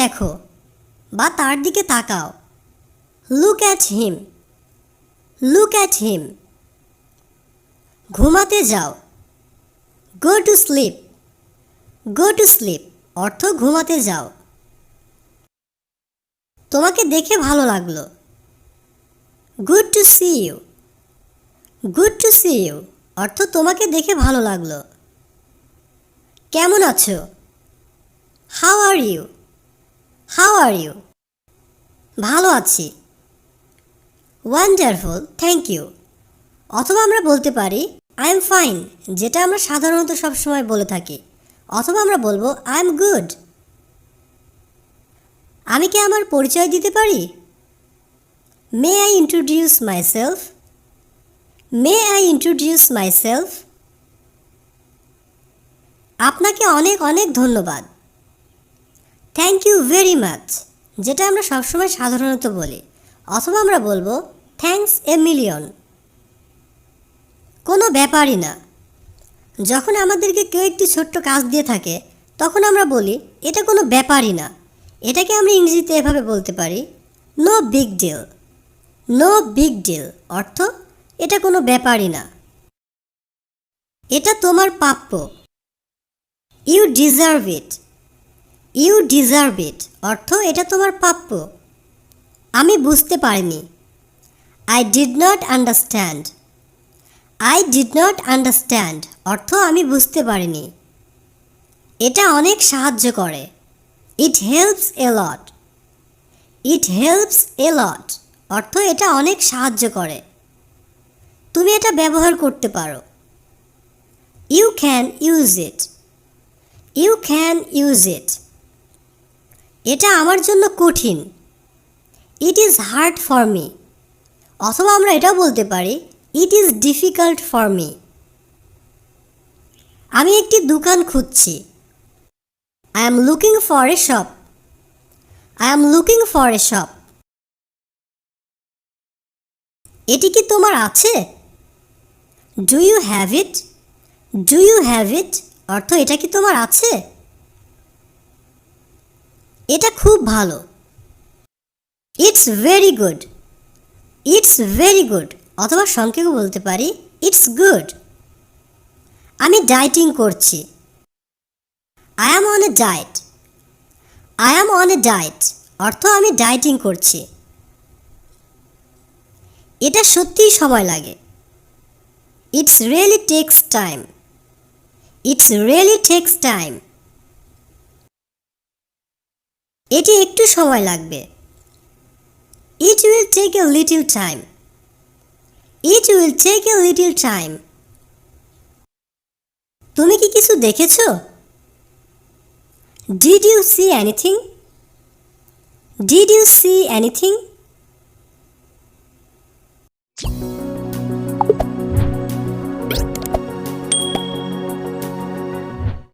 দেখো বা তার দিকে তাকাও। Look at him, look at him. ঘুমাতে যাও। Go to sleep, go to sleep অর্থ ঘুমাতে যাও। তোমাকে দেখে ভালো লাগলো। Good to see you, good to see you অর্থ তোমাকে দেখে ভালো লাগলো। কেমন আছো? How are you, how are you. ভালো আছি। Wonderful, thank you. অথবা আমরা বলতে পারি আই এম ফাইন, যেটা আমরা সাধারণত সবসময় বলে থাকি। অথবা আমরা বলবো আই এম গুড। আমি কি আমার পরিচয় দিতে পারি? May I introduce myself, may I introduce myself. আপনাকে অনেক অনেক ধন্যবাদ। থ্যাংক ইউ ভেরি মাচ, যেটা আমরা সবসময় সাধারণত বলি। অথবা আমরা বলবো থ্যাঙ্কস এ মিলিয়ন। কোনো ব্যাপারই না। যখন আমাদেরকে কেউ একটি ছোট্ট কাজ দিয়ে থাকে তখন আমরা বলি এটা কোনো ব্যাপারই না। এটাকে আমরা ইংরেজিতে এভাবে বলতে পারি no big deal, no big deal অর্থ এটা কোনো ব্যাপারই না। এটা তোমার প্রাপ্য। You deserve it, you deserve it অর্থ এটা তোমার প্রাপ্য। আমি বুঝতে পারিনি। I did not understand, I did not understand অর্থ আমি বুঝতে পারিনি। এটা অনেক সাহায্য করে। It helps a lot, it helps a লট অর্থ এটা অনেক সাহায্য করে। তুমি এটা ব্যবহার করতে পারো। You can use it, you can use it. এটা আমার জন্য কঠিন। It is hard for me. অথবা আমরা এটাও বলতে পারি it is difficult for me. আমি একটি দোকান খুঁজছি। I am looking for a shop, I am looking for a shop. এটি কি তোমার আছে? Do you have it, do you have it অর্থ এটা কি তোমার আছে? এটা খুব ভালো। It's very good, it's very good অথবা সংক্ষেপে বলতে পারি ইটস গুড। আমি ডায়েটিং করছি। I am on a diet, I am on a diet অর্থ আমি ডায়েটিং করছি। এটা সত্যিই সময় লাগে। It's really takes time, it's really takes time. এটি একটু সময় লাগবে। It will take a little time, it will take a little time. তুমি কি কিছু দেখেছো? Did you see anything, did you see anything